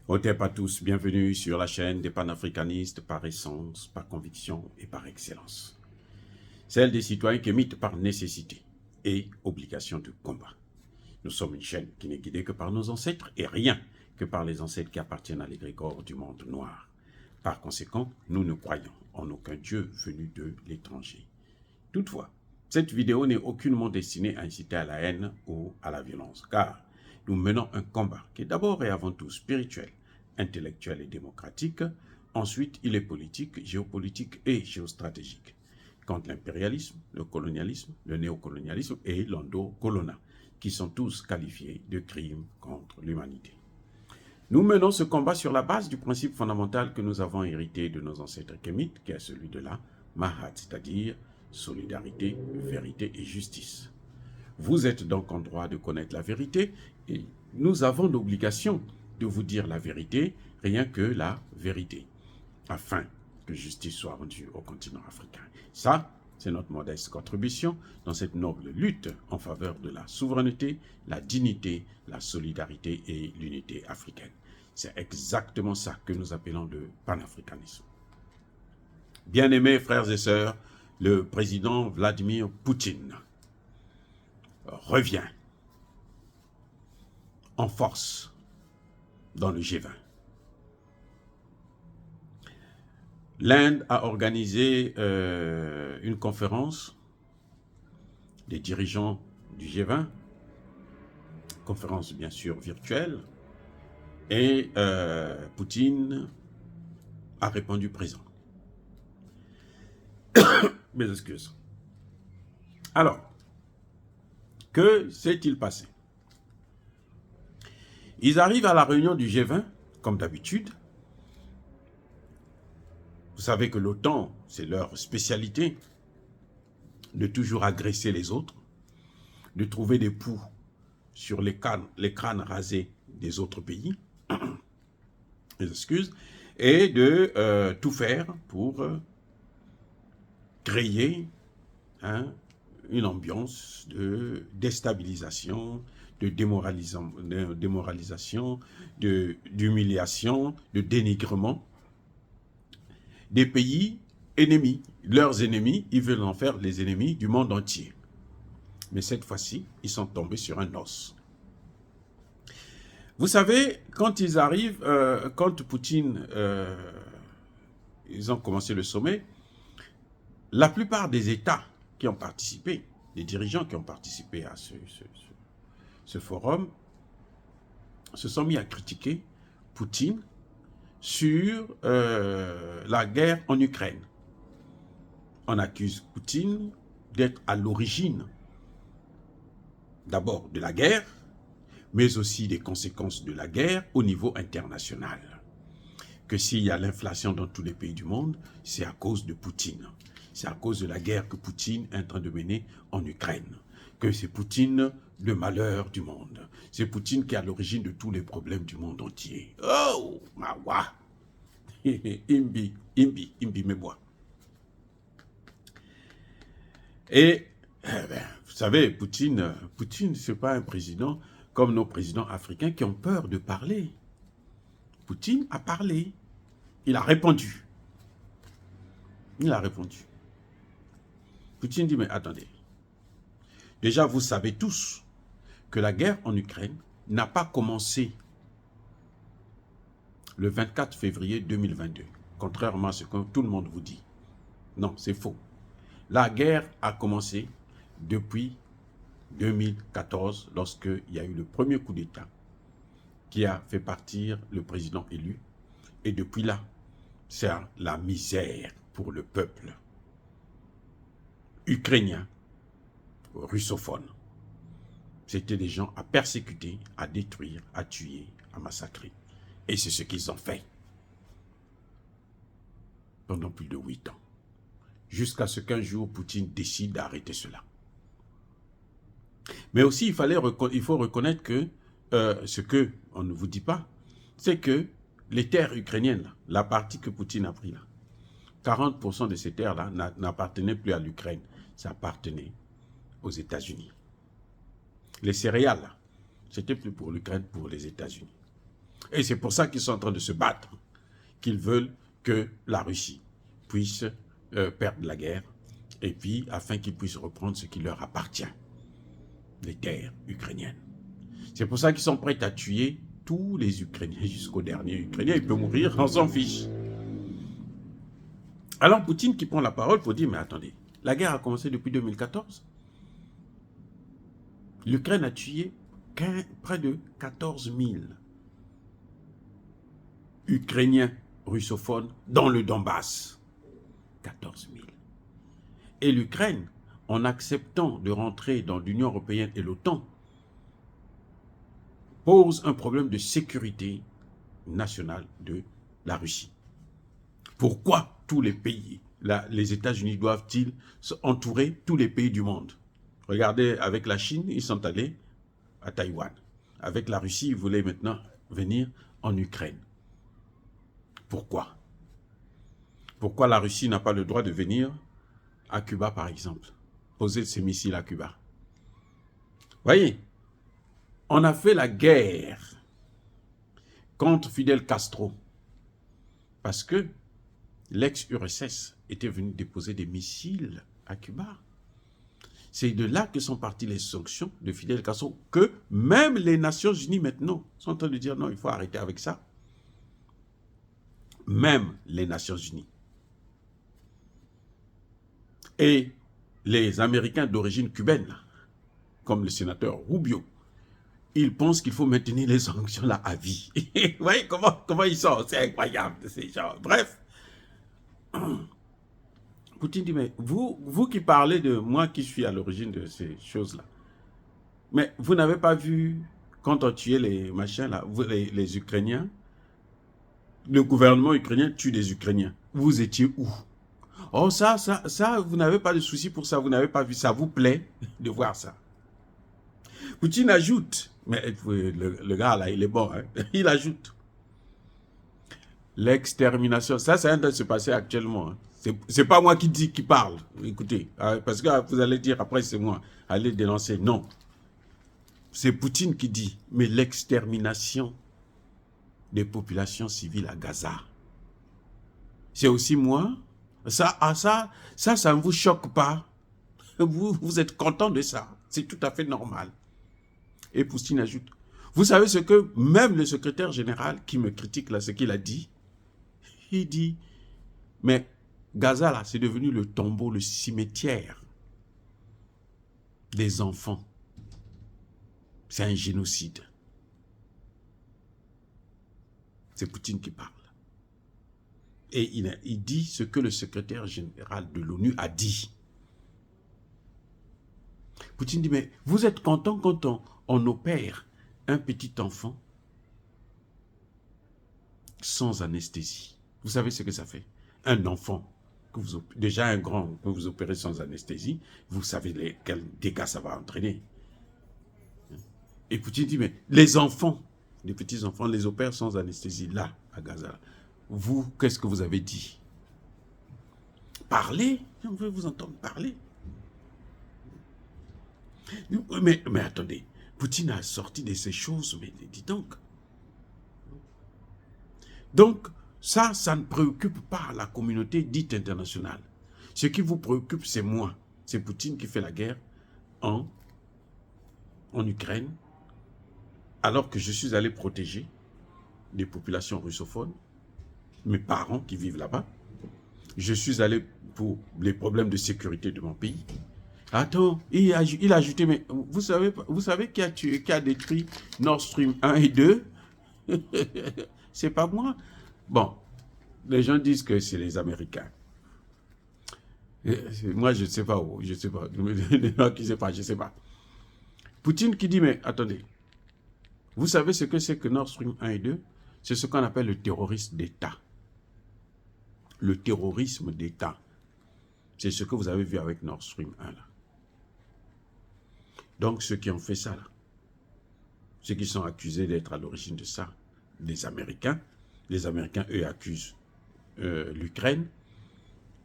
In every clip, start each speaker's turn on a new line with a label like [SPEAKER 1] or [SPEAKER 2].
[SPEAKER 1] Hotep à tous, bienvenue sur la chaîne des panafricanistes par essence, par conviction et par excellence. Celle des citoyens qui émitent par nécessité et obligation de combat. Nous sommes une chaîne qui n'est guidée que par nos ancêtres et rien que par les ancêtres qui appartiennent à l'égrégore du monde noir. Par conséquent, nous ne croyons en aucun Dieu venu de l'étranger. Toutefois, cette vidéo n'est aucunement destinée à inciter à la haine ou à la violence, car nous menons un combat qui est d'abord et avant tout spirituel, intellectuel et démocratique. Ensuite, il est politique, géopolitique et géostratégique, contre l'impérialisme, le colonialisme, le néocolonialisme et l'endocolonat, qui sont tous qualifiés de crimes contre l'humanité. Nous menons ce combat sur la base du principe fondamental que nous avons hérité de nos ancêtres kémites, qui est celui de la Mahat, c'est-à-dire solidarité, vérité et justice. Vous êtes donc en droit de connaître la vérité et nous avons l'obligation de vous dire la vérité, rien que la vérité, afin que justice soit rendue au continent africain. Ça, c'est notre modeste contribution dans cette noble lutte en faveur de la souveraineté, la dignité, la solidarité et l'unité africaine. C'est exactement ça que nous appelons le panafricanisme. Bien-aimés frères et sœurs, le président Vladimir Poutine revient en force dans le G20. L'Inde a organisé une conférence des dirigeants du G20, conférence bien sûr virtuelle, et Poutine a répondu présent. Mes excuses. Alors, que s'est-il passé? Ils arrivent à la réunion du G20, comme d'habitude. Vous savez que l'OTAN, c'est leur spécialité, de toujours agresser les autres, de trouver des poux sur les crânes rasés des autres pays, les excuses, et de tout faire pour créer une ambiance de déstabilisation, de démoralisation, d'humiliation, de dénigrement des pays ennemis. Leurs ennemis, ils veulent en faire les ennemis du monde entier. Mais cette fois-ci, ils sont tombés sur un os. Vous savez, quand ils arrivent, quand Poutine, ils ont commencé le sommet, la plupart des États qui ont participé, les dirigeants qui ont participé à ce forum, se sont mis à critiquer Poutine sur la guerre en Ukraine. On accuse Poutine d'être à l'origine d'abord de la guerre, mais aussi des conséquences de la guerre au niveau international. Que s'il y a l'inflation dans tous les pays du monde, c'est à cause de Poutine. C'est à cause de la guerre que Poutine est en train de mener en Ukraine. Que c'est Poutine le malheur du monde. C'est Poutine qui est à l'origine de tous les problèmes du monde entier. Oh, mawa! Imbi, mebois. Et, vous savez, Poutine, ce n'est pas un président comme nos présidents africains qui ont peur de parler. Poutine a parlé. Il a répondu. Il a répondu. Poutine dit, mais attendez. Déjà, vous savez tous que la guerre en Ukraine n'a pas commencé le 24 février 2022, contrairement à ce que tout le monde vous dit. Non, c'est faux. La guerre a commencé depuis 2014, lorsqu'il y a eu le premier coup d'État qui a fait partir le président élu. Et depuis là, c'est la misère pour le peuple ukrainien, russophone. C'était des gens à persécuter, à détruire, à tuer, à massacrer. Et c'est ce qu'ils ont fait pendant plus de 8 ans. Jusqu'à ce qu'un jour, Poutine décide d'arrêter cela. Mais aussi, il faut reconnaître que ce qu'on ne vous dit pas, c'est que les terres ukrainiennes, là, la partie que Poutine a pris là, 40% de ces terres-là n'appartenaient plus à l'Ukraine, ça appartenait aux États-Unis. Les céréales, c'était plus pour l'Ukraine, pour les États-Unis. Et c'est pour ça qu'ils sont en train de se battre, qu'ils veulent que la Russie puisse perdre la guerre, et puis afin qu'ils puissent reprendre ce qui leur appartient, les terres ukrainiennes. C'est pour ça qu'ils sont prêts à tuer tous les Ukrainiens, jusqu'au dernier Ukrainien. Il peut mourir, on s'en fiche. Alors Poutine qui prend la parole pour dire, mais attendez, la guerre a commencé depuis 2014. L'Ukraine a tué près de 14 000 Ukrainiens russophones dans le Donbass. 14 000. Et l'Ukraine, en acceptant de rentrer dans l'Union européenne et l'OTAN, pose un problème de sécurité nationale de la Russie. Pourquoi tous les pays, les États-Unis doivent-ils entourer tous les pays du monde? Regardez, avec la Chine, ils sont allés à Taïwan. Avec la Russie, ils voulaient maintenant venir en Ukraine. Pourquoi? Pourquoi la Russie n'a pas le droit de venir à Cuba, par exemple? Poser ses missiles à Cuba. Voyez, on a fait la guerre contre Fidel Castro parce que l'ex-URSS était venu déposer des missiles à Cuba. C'est de là que sont parties les sanctions de Fidel Castro, que même les Nations Unies maintenant sont en train de dire non, il faut arrêter avec ça. Même les Nations Unies. Et les Américains d'origine cubaine, comme le sénateur Rubio, ils pensent qu'il faut maintenir les sanctions là à vie. Vous voyez comment ils sont? C'est incroyable, ces gens. Bref. Poutine dit, mais vous qui parlez de moi qui suis à l'origine de ces choses-là, mais vous n'avez pas vu quand on tuait les machins là, les Ukrainiens, le gouvernement ukrainien tue des Ukrainiens. Vous étiez où? Oh ça, vous n'avez pas de souci pour ça, vous n'avez pas vu ça, vous plaît de voir ça. Poutine ajoute, mais le gars là, il est bon, hein? Il ajoute, l'extermination, ça c'est en train de se passer actuellement. Hein. C'est pas moi qui parle, écoutez, parce que vous allez dire après c'est moi, allez dénoncer. Non, c'est Poutine qui dit, mais l'extermination des populations civiles à Gaza, c'est aussi moi. Ça ne vous choque pas. Vous êtes content de ça. C'est tout à fait normal. Et Poutine ajoute, vous savez ce que même le secrétaire général qui me critique là, ce qu'il a dit, il dit, mais Gaza là, c'est devenu le tombeau, le cimetière des enfants. C'est un génocide. C'est Poutine qui parle. Et il dit ce que le secrétaire général de l'ONU a dit. Poutine dit, mais vous êtes content quand on opère un petit enfant sans anesthésie. Vous savez ce que ça fait? Un enfant, déjà un grand, que vous opérez sans anesthésie, vous savez quels dégâts ça va entraîner. Et Poutine dit, mais les enfants, les petits enfants, les opèrent sans anesthésie, là, à Gaza. Vous, qu'est-ce que vous avez dit? Parlez, on veut vous entendre parler. Mais attendez, Poutine a sorti de ces choses, mais dis donc. Donc, ça ne préoccupe pas la communauté dite internationale. Ce qui vous préoccupe, c'est moi. C'est Poutine qui fait la guerre en Ukraine, alors que je suis allé protéger des populations russophones, mes parents qui vivent là-bas. Je suis allé pour les problèmes de sécurité de mon pays. Attends, il a ajouté, mais vous savez qui a détruit Nord Stream 1 et 2? C'est pas moi. Bon, les gens disent que c'est les Américains. Moi, je ne sais pas où, je ne sais pas. Les gens qui ne savent pas, je ne sais pas. Poutine qui dit, mais attendez, vous savez ce que c'est que Nord Stream 1 et 2? C'est ce qu'on appelle le terrorisme d'État. Le terrorisme d'État. C'est ce que vous avez vu avec Nord Stream 1 là. Donc, ceux qui ont fait ça là, ceux qui sont accusés d'être à l'origine de ça, les Américains, eux, accusent l'Ukraine,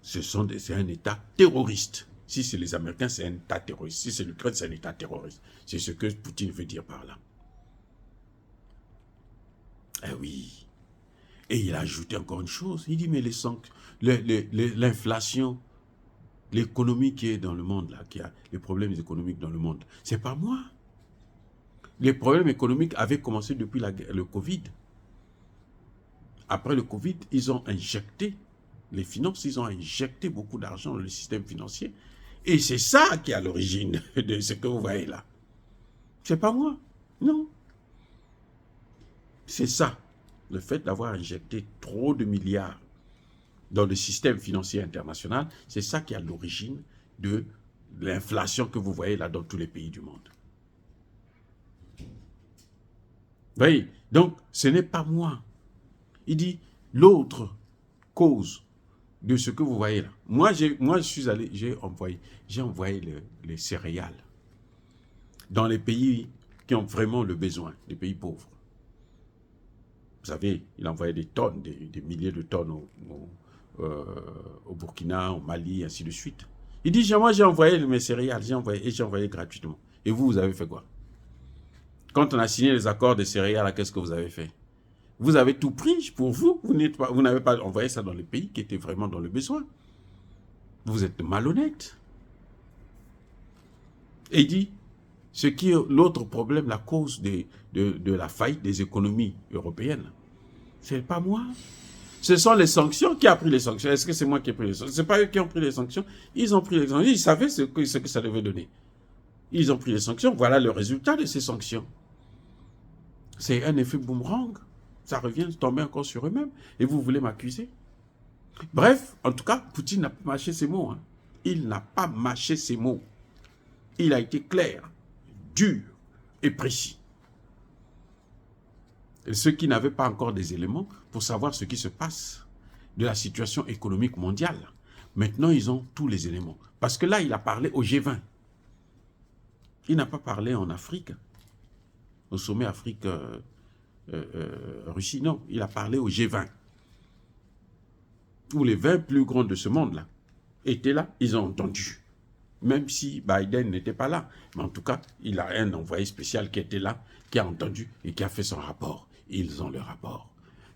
[SPEAKER 1] c'est un État terroriste. Si c'est les Américains, c'est un État terroriste. Si c'est l'Ukraine, c'est un État terroriste. C'est ce que Poutine veut dire par là. Eh oui. Et il a ajouté encore une chose. Il dit, mais l'inflation, l'économie qui est dans le monde, là, qui a les problèmes économiques dans le monde, c'est pas moi. Les problèmes économiques avaient commencé depuis le Covid. Après le Covid, ils ont injecté les finances, ils ont injecté beaucoup d'argent dans le système financier. Et c'est ça qui est à l'origine de ce que vous voyez là. C'est pas moi, non. C'est ça, le fait d'avoir injecté trop de milliards dans le système financier international, c'est ça qui est à l'origine de l'inflation que vous voyez là dans tous les pays du monde. Vous voyez, donc ce n'est pas moi. Il dit l'autre cause de ce que vous voyez là. Moi, je suis allé, j'ai envoyé les céréales dans les pays qui ont vraiment le besoin, les pays pauvres. Vous savez, il a envoyé des tonnes, des milliers de tonnes au Burkina, au Mali, ainsi de suite. Il dit, moi j'ai envoyé mes céréales, j'ai envoyé gratuitement. Et vous avez fait quoi? Quand on a signé les accords de céréales, qu'est-ce que vous avez fait? Vous avez tout pris pour vous. Vous n'avez pas envoyé ça dans les pays qui étaient vraiment dans le besoin. Vous êtes malhonnête. Et il dit, ce qui est l'autre problème, la cause de la faillite des économies européennes, c'est pas moi. Ce sont les sanctions. Qui a pris les sanctions? Est-ce que c'est moi qui ai pris les sanctions? Ce n'est pas eux qui ont pris les sanctions. Ils ont pris les sanctions. Ils savaient ce que ça devait donner. Ils ont pris les sanctions. Voilà le résultat de ces sanctions. C'est un effet boomerang. Ça revient tomber encore sur eux-mêmes. Et vous voulez m'accuser? Bref, en tout cas, Poutine n'a pas mâché ses mots. Hein. Il n'a pas mâché ses mots. Il a été clair, dur et précis. Et ceux qui n'avaient pas encore des éléments pour savoir ce qui se passe de la situation économique mondiale, maintenant ils ont tous les éléments. Parce que là, il a parlé au G20. Il n'a pas parlé en Afrique, au sommet Afrique-Russie, non. Il a parlé au G20. Tous les 20 plus grands de ce monde-là étaient là, ils ont entendu. Même si Biden n'était pas là. Mais en tout cas, il a un envoyé spécial qui était là, qui a entendu et qui a fait son rapport. Ils ont le rapport.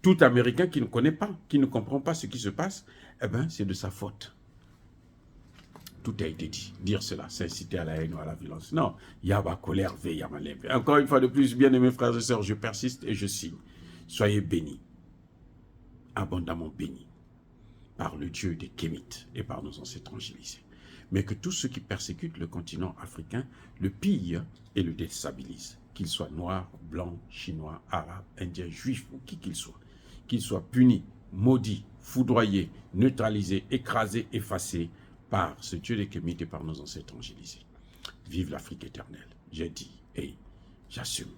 [SPEAKER 1] Tout Américain qui ne connaît pas, qui ne comprend pas ce qui se passe, eh bien, c'est de sa faute. Tout a été dit. Dire cela, c'est inciter à la haine ou à la violence. Non, Yaba colère, Yama lève. Encore une fois de plus, bien-aimés frères et sœurs, je persiste et je signe. Soyez bénis, abondamment bénis, par le Dieu des Kémites et par nos ancêtres angélisés. Mais que tous ceux qui persécutent le continent africain le pillent et le déstabilisent, qu'ils soient noirs, blancs, chinois, arabes, indiens, juifs ou qui qu'ils soient punis, maudits, foudroyés, neutralisés, écrasés, effacés par ce Dieu des Kémites et par nos ancêtres angélisés. Vive l'Afrique éternelle, j'ai dit et j'assume.